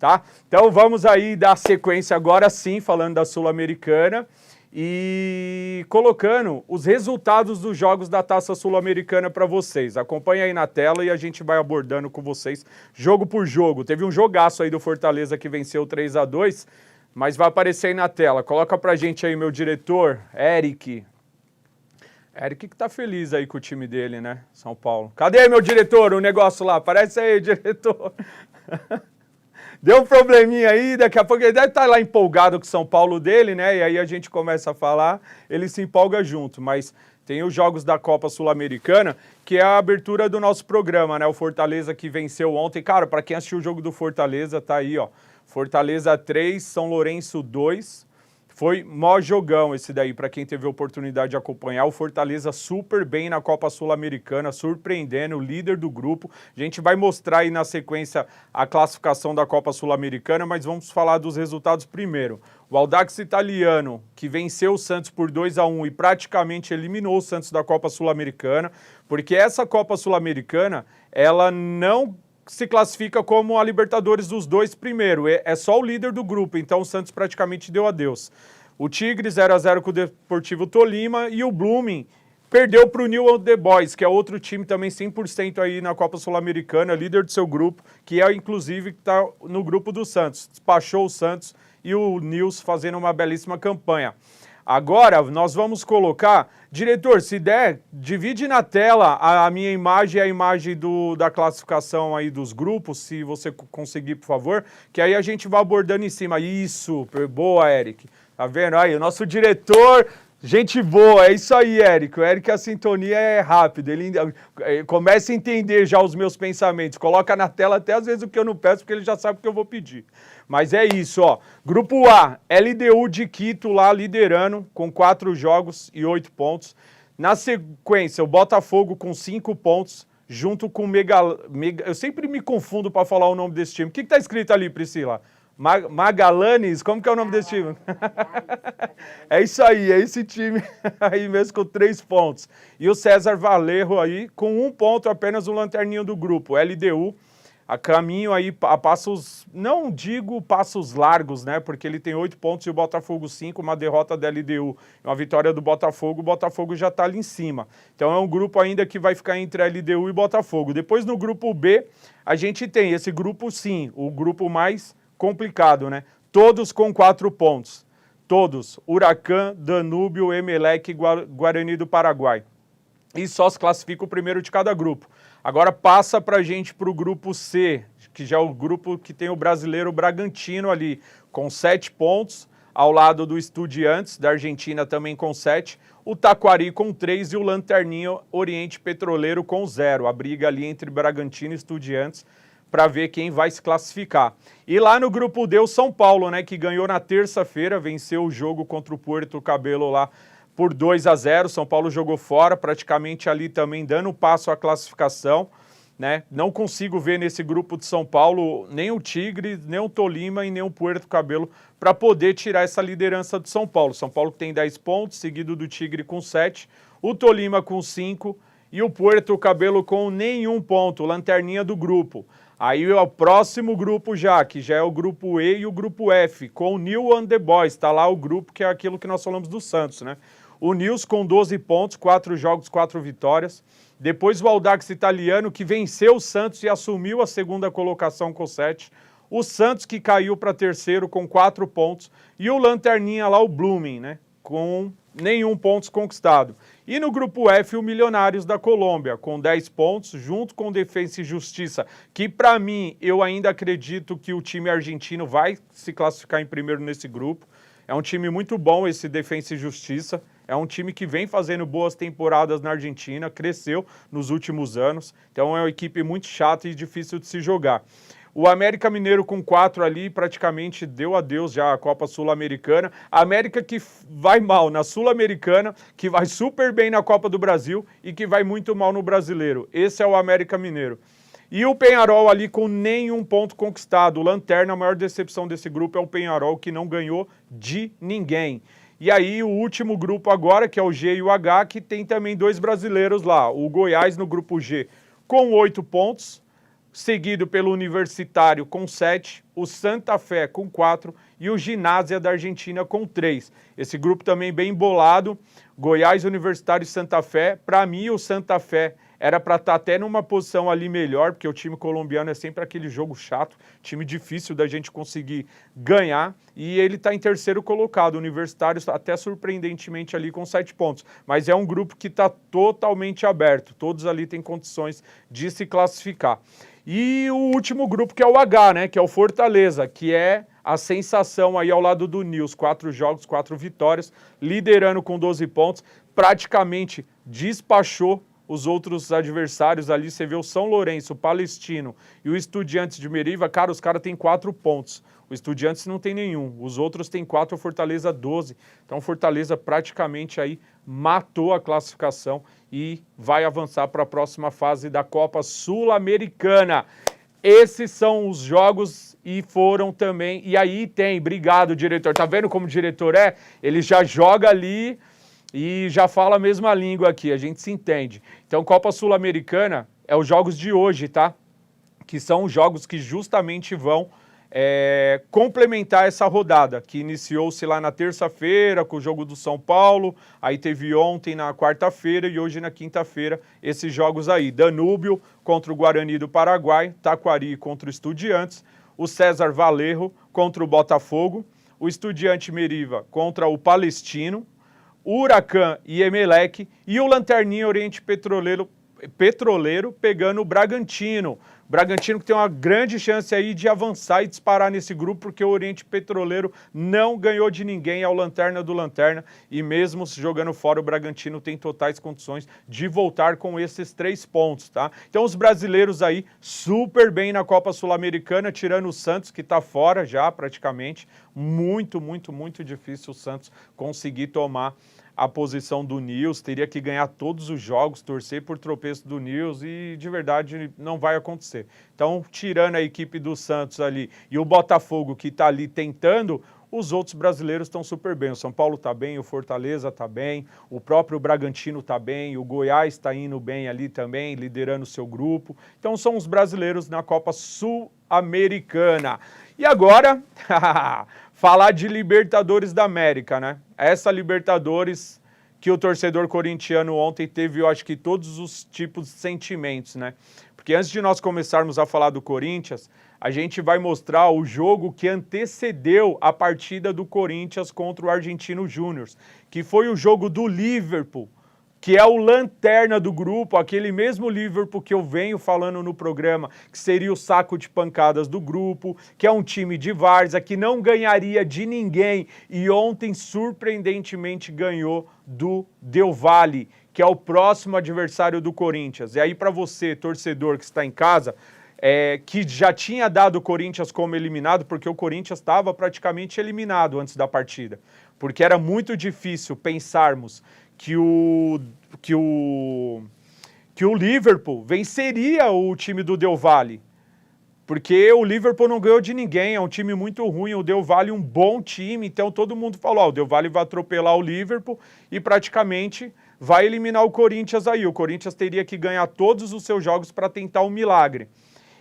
tá? Então vamos aí dar sequência agora sim, falando da Sul-Americana e colocando os resultados dos jogos da Taça Sul-Americana para vocês. Acompanha aí na tela e a gente vai abordando com vocês jogo por jogo. Teve um jogaço aí do Fortaleza que venceu 3-2, mas vai aparecer aí na tela. Coloca pra gente aí, meu diretor, Eric. Eric que tá feliz aí com o time dele, né? São Paulo. Cadê, meu diretor, o negócio lá? Aparece aí, diretor. Deu um probleminha aí, daqui a pouco ele deve estar lá empolgado com o São Paulo dele, né? E aí a gente começa a falar, ele se empolga junto. Mas tem os jogos da Copa Sul-Americana, que é a abertura do nosso programa, né? O Fortaleza que venceu ontem. Cara, para quem assistiu o jogo do Fortaleza, tá aí, ó. Fortaleza 3, São Lourenço 2. Foi mó jogão esse daí, para quem teve a oportunidade de acompanhar. O Fortaleza super bem na Copa Sul-Americana, surpreendendo, o líder do grupo. A gente vai mostrar aí na sequência a classificação da Copa Sul-Americana, mas vamos falar dos resultados primeiro. O Audax Italiano, que venceu o Santos por 2-1 e praticamente eliminou o Santos da Copa Sul-Americana, porque essa Copa Sul-Americana, ela não se classifica como a Libertadores dos dois primeiro, é só o líder do grupo, então o Santos praticamente deu adeus. O Tigre 0-0 com o Deportivo Tolima e o Blooming perdeu para o New Old The Boys, que é outro time também 100% aí na Copa Sul-Americana, líder do seu grupo, que é inclusive que está no grupo do Santos. Despachou o Santos e o Nils fazendo uma belíssima campanha. Agora nós vamos colocar, diretor, se der, divide na tela a minha imagem e a imagem da classificação aí dos grupos, se você conseguir, por favor, que aí a gente vai abordando em cima. Isso, boa, Eric. Tá vendo aí, o nosso diretor, gente boa, é isso aí, Eric. O Eric, a sintonia é rápida, ele começa a entender já os meus pensamentos, coloca na tela até às vezes o que eu não peço, porque ele já sabe o que eu vou pedir. Mas é isso, ó. Grupo A, LDU de Quito lá liderando com 4 jogos e 8 pontos. Na sequência, o Botafogo com 5 pontos, junto com o eu sempre me confundo para falar o nome desse time. O que tá escrito ali, Priscila? Magallanes? Como que é o nome desse time? É isso aí, é esse time aí mesmo com 3 pontos. E o César Valerro aí com 1 ponto, apenas o lanterninho do grupo, LDU. A caminho aí a passos, não digo passos largos, né? Porque ele tem 8 pontos e o Botafogo 5, uma derrota da LDU, uma vitória do Botafogo, o Botafogo já está ali em cima. Então é um grupo ainda que vai ficar entre LDU e Botafogo. Depois no grupo B, a gente tem esse grupo sim, o grupo mais complicado, né? Todos com 4 pontos. Todos, Huracan, Danúbio, Emelec e Guarani do Paraguai. E só se classifica o primeiro de cada grupo. Agora passa pra gente pro grupo C, que já é o grupo que tem o brasileiro Bragantino ali, com 7 pontos, ao lado do Estudiantes, da Argentina também com 7, o Taquari com 3 e o Lanterninho Oriente Petroleiro com 0. A briga ali entre Bragantino e Estudiantes para ver quem vai se classificar. E lá no grupo D, o São Paulo, né, que ganhou na terça-feira, venceu o jogo contra o Puerto Cabello lá por 2-0, São Paulo jogou fora, praticamente ali também dando passo à classificação, né? Não consigo ver nesse grupo de São Paulo nem o Tigre, nem o Tolima e nem o Puerto Cabello para poder tirar essa liderança do São Paulo. São Paulo tem 10 pontos, seguido do Tigre com 7, o Tolima com 5 e o Puerto Cabello com nenhum ponto, lanterninha do grupo. Aí é o próximo grupo já, que já é o grupo E e o grupo F, com o New and the Boys, tá lá o grupo que é aquilo que nós falamos do Santos, né? O Nils com 12 pontos, 4 jogos, 4 vitórias. Depois o Audax Italiano, que venceu o Santos e assumiu a segunda colocação com 7. O Santos, que caiu para terceiro com 4 pontos. E o Lanterninha lá, o Blooming, né? Com nenhum ponto conquistado. E no grupo F, o Milionários da Colômbia, com 10 pontos, junto com Defensa e Justiça, que para mim, eu ainda acredito que o time argentino vai se classificar em primeiro nesse grupo. É um time muito bom esse Defensa e Justiça. É um time que vem fazendo boas temporadas na Argentina, cresceu nos últimos anos, então é uma equipe muito chata e difícil de se jogar. O América Mineiro com 4 ali praticamente deu adeus já à Copa Sul-Americana. A América que vai mal na Sul-Americana, que vai super bem na Copa do Brasil e que vai muito mal no Brasileiro. Esse é o América Mineiro. E o Peñarol ali com nenhum ponto conquistado. O Lanterna, a maior decepção desse grupo é o Peñarol, que não ganhou de ninguém. E aí o último grupo agora, que é o G e o H, que tem também 2 brasileiros lá. O Goiás no grupo G com 8 pontos, seguido pelo Universitário com 7, o Santa Fé com 4 e o Ginásia da Argentina com 3. Esse grupo também bem bolado, Goiás, Universitário e Santa Fé. Para mim, o Santa Fé era para estar até numa posição ali melhor, porque o time colombiano é sempre aquele jogo chato, time difícil da gente conseguir ganhar, e ele está em terceiro colocado, o Universitário até surpreendentemente ali com 7 pontos, mas é um grupo que está totalmente aberto, todos ali têm condições de se classificar. E o último grupo que é o H, né, que é o Fortaleza, que é a sensação aí ao lado do Nils, 4 jogos, 4 vitórias, liderando com 12 pontos, praticamente despachou os outros adversários ali. Você vê o São Lourenço, o Palestino e o Estudiantes de Meriva, cara, os caras têm 4 pontos. O Estudiantes não tem nenhum, os outros têm 4, o Fortaleza 12. Então o Fortaleza praticamente aí matou a classificação e vai avançar para a próxima fase da Copa Sul-Americana. Esses são os jogos e foram também, e aí tem, obrigado diretor, tá vendo como o diretor é? Ele já joga ali e já fala a mesma língua aqui, a gente se entende. Então, Copa Sul-Americana é os jogos de hoje, tá? Que são os jogos que justamente vão complementar essa rodada, que iniciou-se lá na terça-feira com o jogo do São Paulo, aí teve ontem na quarta-feira e hoje na quinta-feira esses jogos aí. Danúbio contra o Guarani do Paraguai, Taquari contra o Estudiantes, o César Valerro contra o Botafogo, o Estudiante Meriva contra o Palestino, o Huracan e Emelec e o Lanterninha Oriente Petroleiro pegando o Bragantino. Bragantino que tem uma grande chance aí de avançar e disparar nesse grupo, porque o Oriente Petroleiro não ganhou de ninguém, é o Lanterna do Lanterna, e mesmo jogando fora, o Bragantino tem totais condições de voltar com esses 3 pontos, tá? Então os brasileiros aí super bem na Copa Sul-Americana, tirando o Santos, que tá fora já praticamente. Muito, muito, muito difícil o Santos conseguir tomar a posição do Nils, teria que ganhar todos os jogos, torcer por tropeço do Nils e de verdade não vai acontecer. Então, tirando a equipe do Santos ali e o Botafogo que está ali tentando, os outros brasileiros estão super bem. O São Paulo está bem, o Fortaleza está bem, o próprio Bragantino está bem, o Goiás está indo bem ali também, liderando o seu grupo. Então, são os brasileiros na Copa Sul-Americana. E agora, falar de Libertadores da América, né? Essa Libertadores que o torcedor corintiano ontem teve, eu acho que todos os tipos de sentimentos, né? Porque antes de nós começarmos a falar do Corinthians, a gente vai mostrar o jogo que antecedeu a partida do Corinthians contra o Argentino Júnior, que foi o jogo do Liverpool, que é o lanterna do grupo, aquele mesmo Liverpool que eu venho falando no programa, que seria o saco de pancadas do grupo, que é um time de várzea, que não ganharia de ninguém, e ontem, surpreendentemente, ganhou do Del Valle, que é o próximo adversário do Corinthians. E aí, para você, torcedor que está em casa, que já tinha dado o Corinthians como eliminado, porque o Corinthians estava praticamente eliminado antes da partida, porque era muito difícil pensarmos que o Liverpool venceria o time do Del Valle, porque o Liverpool não ganhou de ninguém, é um time muito ruim, o Del Valle um bom time, então todo mundo falou, o Del Valle vai atropelar o Liverpool e praticamente vai eliminar o Corinthians aí, o Corinthians teria que ganhar todos os seus jogos para tentar um milagre.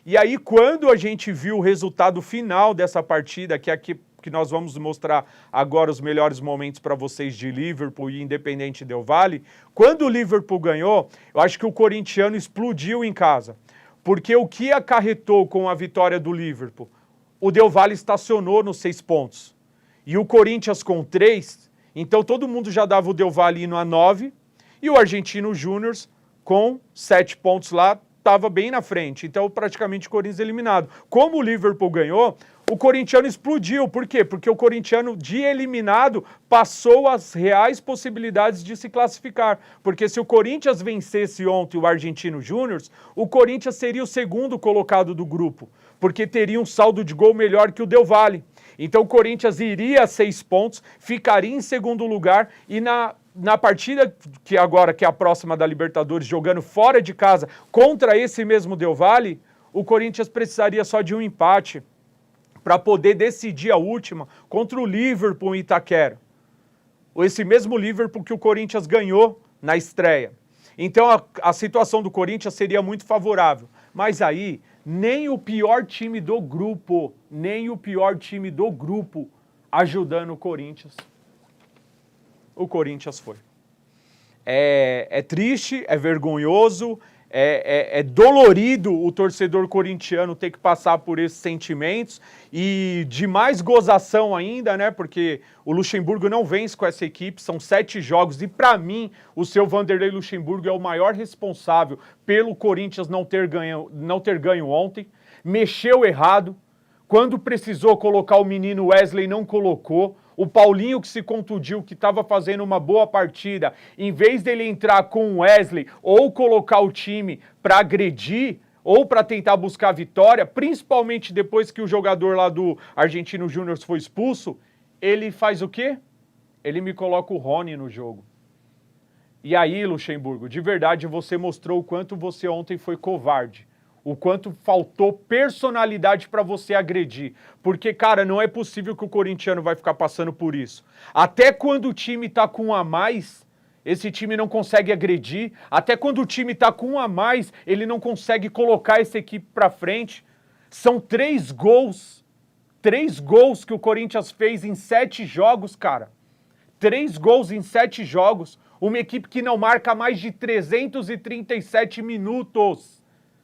E aí quando a gente viu o resultado final dessa partida, que é aqui que nós vamos mostrar agora os melhores momentos para vocês de Liverpool e Independente Del Valle, quando o Liverpool ganhou, eu acho que o corintiano explodiu em casa, porque o que acarretou com a vitória do Liverpool? O Del Valle estacionou nos 6 pontos, e o Corinthians com 3, então todo mundo já dava o Del Valle indo a 9, e o Argentino Júnior com 7 pontos lá, estava bem na frente, então praticamente o Corinthians eliminado. Como o Liverpool ganhou, o corintiano explodiu. Por quê? Porque o corintiano de eliminado passou as reais possibilidades de se classificar. Porque se o Corinthians vencesse ontem o Argentino Júnior, o Corinthians seria o segundo colocado do grupo, porque teria um saldo de gol melhor que o Del Valle. Então o Corinthians iria a 6 pontos, ficaria em segundo lugar e na partida que agora, que é a próxima da Libertadores, jogando fora de casa contra esse mesmo Del Valle, o Corinthians precisaria só de um empate para poder decidir a última contra o Liverpool em Itaquera. Esse mesmo Liverpool que o Corinthians ganhou na estreia. Então a situação do Corinthians seria muito favorável. Mas aí nem o pior time do grupo, ajudando o Corinthians foi. É triste, é vergonhoso, é dolorido o torcedor corintiano ter que passar por esses sentimentos e de mais gozação ainda, né? Porque o Luxemburgo não vence com essa equipe, são 7 jogos e para mim o seu Vanderlei Luxemburgo é o maior responsável pelo Corinthians não ter ganho ontem, mexeu errado, quando precisou colocar o menino Wesley não colocou, o Paulinho que se contundiu, que estava fazendo uma boa partida, em vez dele entrar com o Wesley ou colocar o time para agredir ou para tentar buscar a vitória, principalmente depois que o jogador lá do Argentino Júnior foi expulso, ele faz o quê? Ele me coloca o Rony no jogo. E aí, Luxemburgo, de verdade você mostrou o quanto você ontem foi covarde. O quanto faltou personalidade para você agredir. Porque, cara, não é possível que o corintiano vai ficar passando por isso. Até quando o time tá com um a mais, esse time não consegue agredir. Até quando o time tá com um a mais, ele não consegue colocar essa equipe para frente. São 3 gols. 3 gols que o Corinthians fez em 7 jogos, cara. 3 gols em 7 jogos. Uma equipe que não marca mais de 337 minutos.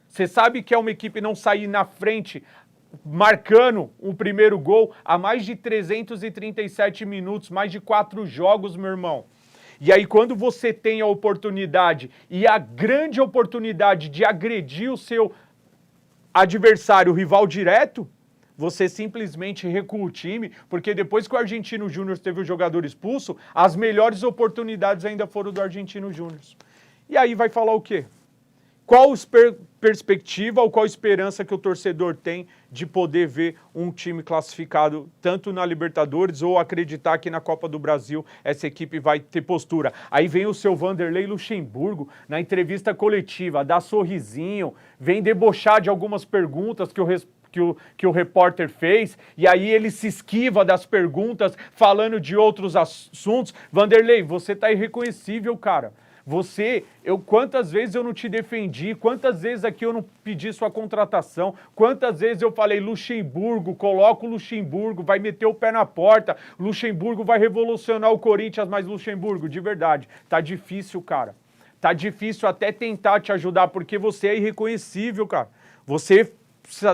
Você sabe que é uma equipe não sair na frente, marcando o primeiro gol a mais de 337 minutos, mais de 4 jogos, meu irmão. E aí quando você tem a oportunidade, e a grande oportunidade de agredir o seu adversário, o rival direto, você simplesmente recua o time, porque depois que o Argentino Júnior teve o jogador expulso, as melhores oportunidades ainda foram do Argentino Júnior. E aí vai falar o quê? Qual perspectiva ou qual esperança que o torcedor tem de poder ver um time classificado tanto na Libertadores ou acreditar que na Copa do Brasil essa equipe vai ter postura? Aí vem o seu Vanderlei Luxemburgo na entrevista coletiva, dá sorrisinho, vem debochar de algumas perguntas que o repórter fez, e aí ele se esquiva das perguntas falando de outros assuntos. Vanderlei, você tá irreconhecível, cara. Quantas vezes eu não te defendi, quantas vezes aqui eu não pedi sua contratação, quantas vezes eu falei Luxemburgo, coloca o Luxemburgo, vai meter o pé na porta, Luxemburgo vai revolucionar o Corinthians, mas Luxemburgo, de verdade, tá difícil, cara. Tá difícil até tentar te ajudar, porque você é irreconhecível, cara. Você,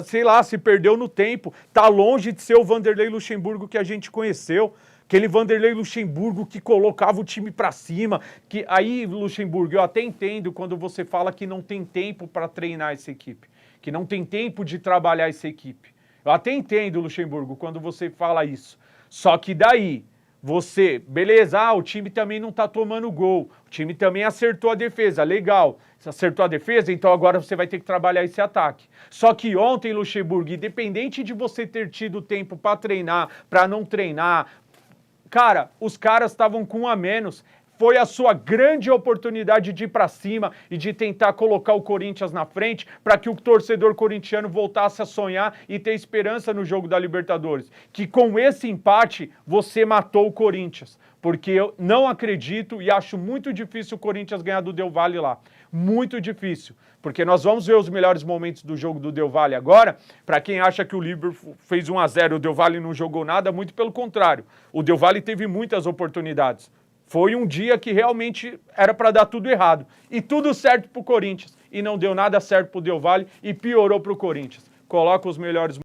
sei lá, se perdeu no tempo, tá longe de ser o Vanderlei Luxemburgo que a gente conheceu. Aquele Vanderlei Luxemburgo que colocava o time pra cima. Aí, Luxemburgo, eu até entendo quando você fala que não tem tempo para treinar essa equipe, que não tem tempo de trabalhar essa equipe. Eu até entendo, Luxemburgo, quando você fala isso. Só que daí, beleza, o time também não tá tomando gol, o time também acertou a defesa, legal. Você acertou a defesa, então agora você vai ter que trabalhar esse ataque. Só que ontem, Luxemburgo, independente de você ter tido tempo para treinar, para não treinar, cara, os caras estavam com 1 a menos. Foi a sua grande oportunidade de ir para cima e de tentar colocar o Corinthians na frente para que o torcedor corintiano voltasse a sonhar e ter esperança no jogo da Libertadores. Que com esse empate você matou o Corinthians. Porque eu não acredito e acho muito difícil o Corinthians ganhar do Del Valle lá. Muito difícil. Porque nós vamos ver os melhores momentos do jogo do Del Valle agora. Para quem acha que o Liverpool fez 1 a 0, o Del Valle não jogou nada, muito pelo contrário. O Del Valle teve muitas oportunidades. Foi um dia que realmente era para dar tudo errado. E tudo certo para o Corinthians. E não deu nada certo para o Del Valle e piorou para o Corinthians. Coloca os melhores